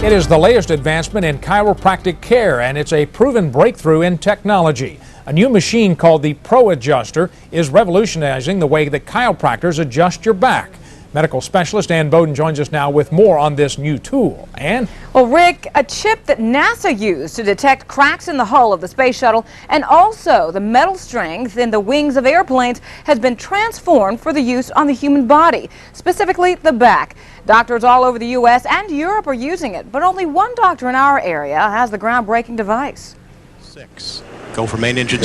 It is the latest advancement in chiropractic care, and it's a proven breakthrough in technology. A new machine called the Pro Adjuster is revolutionizing the way that chiropractors adjust your back. Medical specialist Ann Bowden joins us now with more on this new tool. Ann? Well, Rick, a chip that NASA used to detect cracks in the hull of the space shuttle and also the metal strength in the wings of airplanes has been transformed for the use on the human body, specifically the back. Doctors all over the U.S. and Europe are using it, but only one doctor in our area has the groundbreaking device. 6. Go for main engine.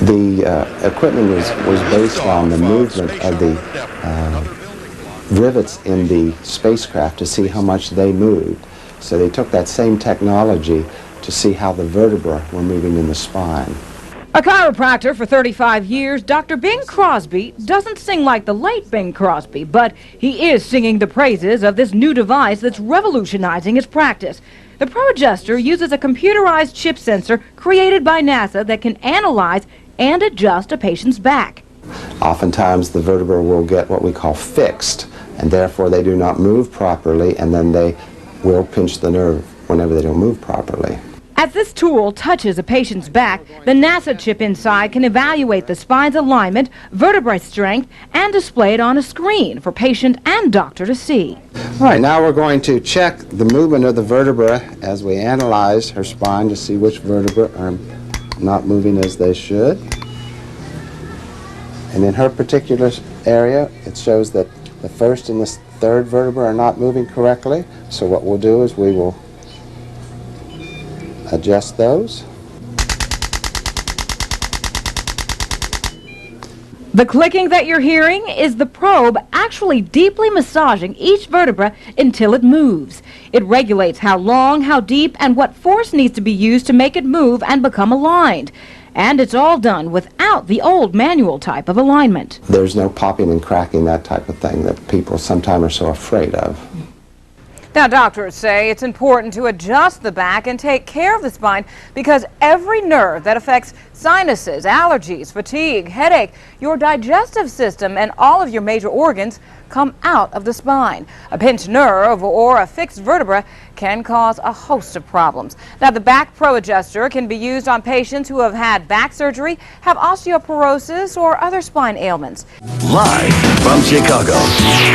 The equipment was based on the movement of the rivets in the spacecraft to see how much they moved. So they took that same technology to see how the vertebrae were moving in the spine. A chiropractor for 35 years, Dr. Bing Crosby doesn't sing like the late Bing Crosby, but he is singing the praises of this new device that's revolutionizing his practice. The Pro Adjuster uses a computerized chip sensor created by NASA that can analyze and adjust a patient's back. Oftentimes the vertebra will get what we call fixed, and therefore they do not move properly, and then they will pinch the nerve whenever they don't move properly. As this tool touches a patient's back, the NASA chip inside can evaluate the spine's alignment, vertebrae strength, and display it on a screen for patient and doctor to see. All right, now we're going to check the movement of the vertebra as we analyze her spine to see which vertebrae are not moving as they should. And in her particular area, it shows that the first and the third vertebrae are not moving correctly. So what we'll do is we will adjust those. The clicking that you're hearing is the probe actually deeply massaging each vertebra until it moves. It regulates how long, how deep, and what force needs to be used to make it move and become aligned. And it's all done without the old manual type of alignment. There's no popping and cracking, that type of thing that people sometimes are so afraid of. Now, doctors say it's important to adjust the back and take care of the spine because every nerve that affects sinuses, allergies, fatigue, headache, your digestive system, and all of your major organs come out of the spine. A pinched nerve or a fixed vertebra can cause a host of problems. Now, the Back Pro Adjuster can be used on patients who have had back surgery, have osteoporosis, or other spine ailments. Live from Chicago,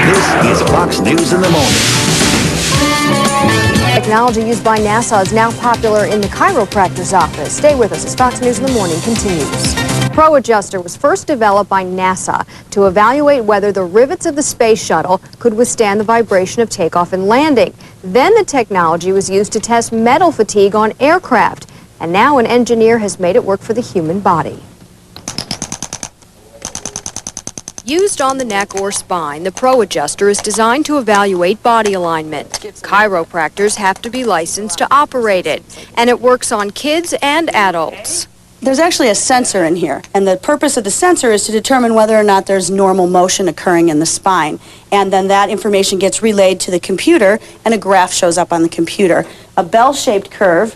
this is Fox News in the Morning. Technology used by NASA is now popular in the chiropractor's office. Stay with us as Fox News in the Morning continues. Pro Adjuster was first developed by NASA to evaluate whether the rivets of the space shuttle could withstand the vibration of takeoff and landing. Then the technology was used to test metal fatigue on aircraft. And now an engineer has made it work for the human body. Used on the neck or spine, the Pro Adjuster is designed to evaluate body alignment. Chiropractors have to be licensed to operate it, and it works on kids and adults. There's actually a sensor in here, and the purpose of the sensor is to determine whether or not there's normal motion occurring in the spine. And then that information gets relayed to the computer, and a graph shows up on the computer. A bell-shaped curve,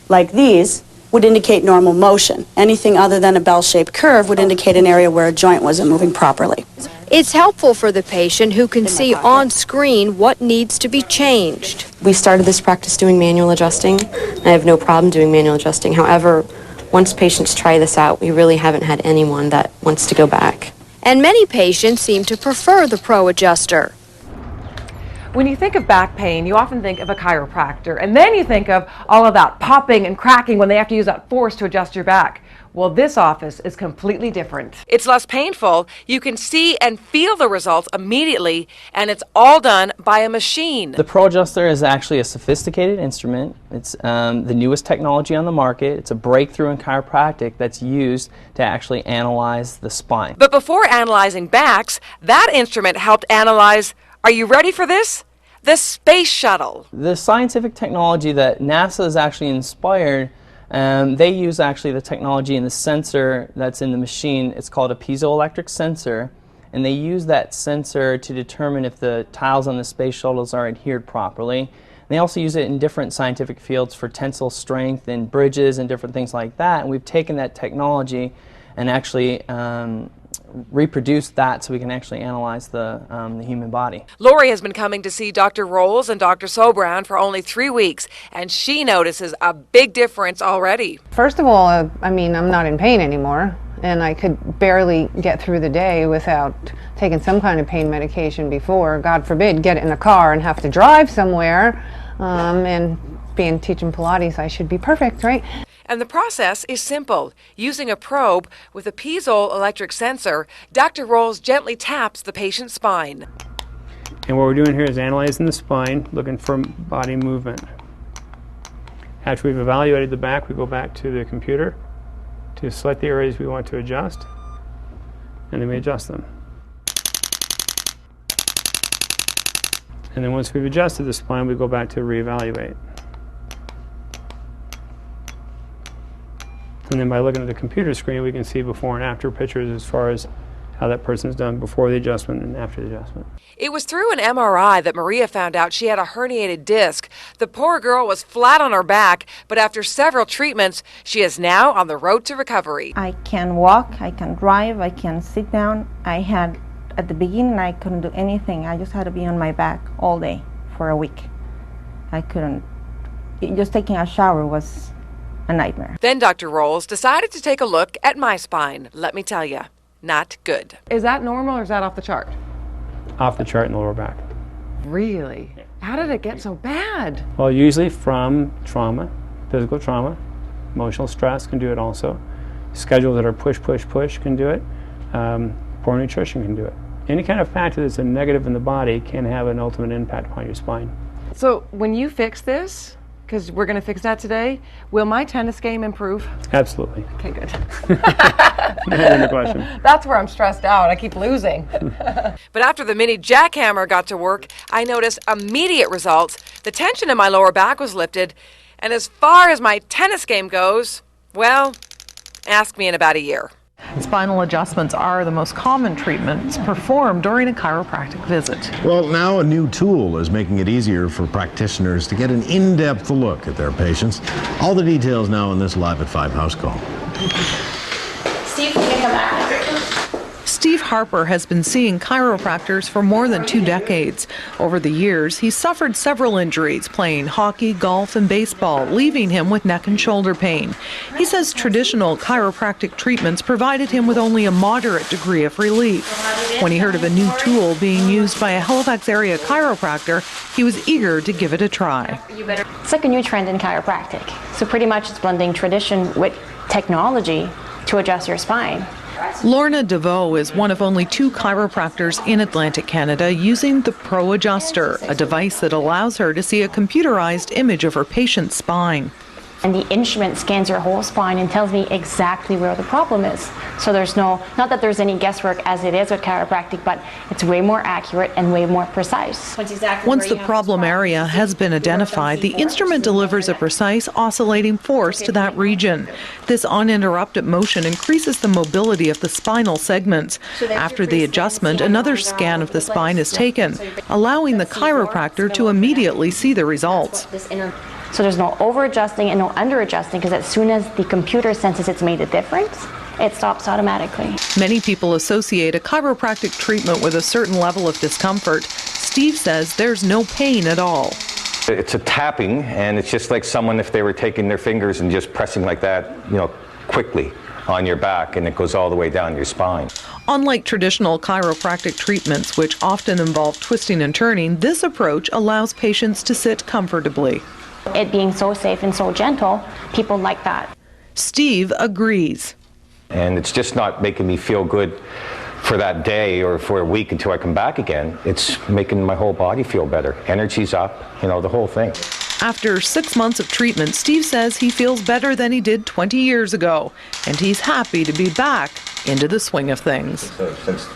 like these, would indicate normal motion. Anything other than a bell-shaped curve would indicate an area where a joint wasn't moving properly. It's helpful for the patient who can see on screen what needs to be changed. We started this practice doing manual adjusting. I have no problem doing manual adjusting. However, once patients try this out, we really haven't had anyone that wants to go back. And many patients seem to prefer the Pro Adjuster. When you think of back pain, you often think of a chiropractor, and then you think of all of that popping and cracking when they have to use that force to adjust your back. Well, this office is completely different. It's less painful. You can see and feel the results immediately, and it's all done by a machine. The Pro Adjuster is actually a sophisticated instrument. It's the newest technology on the market. It's a breakthrough in chiropractic that's used to actually analyze the spine. But before analyzing backs, that instrument helped analyze, are you ready for this? The space shuttle. The scientific technology that NASA has actually inspired, they use actually the technology and the sensor that's in the machine. It's called a piezoelectric sensor, and they use that sensor to determine if the tiles on the space shuttles are adhered properly. And they also use it in different scientific fields for tensile strength and bridges and different things like that. And we've taken that technology and actually reproduce that so we can actually analyze the human body. Lori has been coming to see Dr. Rolls and Dr. Sobran for only 3 weeks, and she notices a big difference already. First of all, I mean, I'm not in pain anymore, and I could barely get through the day without taking some kind of pain medication before, God forbid, get in a car and have to drive somewhere, and being teaching Pilates, I should be perfect, right? And the process is simple. Using a probe with a piezoelectric sensor, Dr. Rolls gently taps the patient's spine. And what we're doing here is analyzing the spine, looking for body movement. After we've evaluated the back, we go back to the computer to select the areas we want to adjust, and then we adjust them. And then once we've adjusted the spine, we go back to reevaluate. And then by looking at the computer screen, we can see before and after pictures as far as how that person's done before the adjustment and after the adjustment. It was through an MRI that Maria found out she had a herniated disc. The poor girl was flat on her back, but after several treatments, she is now on the road to recovery. I can walk, I can drive, I can sit down. At the beginning, I couldn't do anything. I just had to be on my back all day for a week. I couldn't. Just taking a shower was a nightmare. Then Dr. Rolls decided to take a look at my spine. Let me tell you, not good. Is that normal or is that off the chart? Off the chart in the lower back. Really? How did it get so bad? Well, usually from trauma, physical trauma, emotional stress can do it also. Schedules that are push, push, push can do it. Poor nutrition can do it. Any kind of factor that's a negative in the body can have an ultimate impact upon your spine. So when you fix this, because we're going to fix that today, will my tennis game improve? Absolutely. Okay, good. No question. That's where I'm stressed out. I keep losing. But after the mini jackhammer got to work, I noticed immediate results. The tension in my lower back was lifted. And as far as my tennis game goes, well, ask me in about a year. Spinal adjustments are the most common treatments performed during a chiropractic visit. Well, now a new tool is making it easier for practitioners to get an in-depth look at their patients. All the details now in this Live at 5 house call. Steve, can you come back? Steve Harper has been seeing chiropractors for more than 2 decades. Over the years, he's suffered several injuries playing hockey, golf, and baseball, leaving him with neck and shoulder pain. He says traditional chiropractic treatments provided him with only a moderate degree of relief. When he heard of a new tool being used by a Halifax area chiropractor, he was eager to give it a try. It's like a new trend in chiropractic. So pretty much it's blending tradition with technology to adjust your spine. Lorna DeVoe is one of only 2 chiropractors in Atlantic Canada using the Pro Adjuster, a device that allows her to see a computerized image of her patient's spine. And the instrument scans your whole spine and tells me exactly where the problem is. So there's not that there's any guesswork as it is with chiropractic, but it's way more accurate and way more precise. Once the problem area has been identified, the instrument delivers a precise oscillating force to that region. This uninterrupted motion increases the mobility of the spinal segments. After the adjustment, another scan of the spine is taken, allowing the chiropractor to immediately see the results. So there's no over-adjusting and no under-adjusting, because as soon as the computer senses it's made a difference, it stops automatically. Many people associate a chiropractic treatment with a certain level of discomfort. Steve says there's no pain at all. It's a tapping, and it's just like someone if they were taking their fingers and just pressing like that, quickly on your back, and it goes all the way down your spine. Unlike traditional chiropractic treatments, which often involve twisting and turning, this approach allows patients to sit comfortably. It being so safe and so gentle, people like that. Steve agrees. And it's just not making me feel good for that day or for a week until I come back again. It's making my whole body feel better. Energy's up, the whole thing. After 6 months of treatment, Steve says he feels better than he did 20 years ago, and he's happy to be back into the swing of things. Since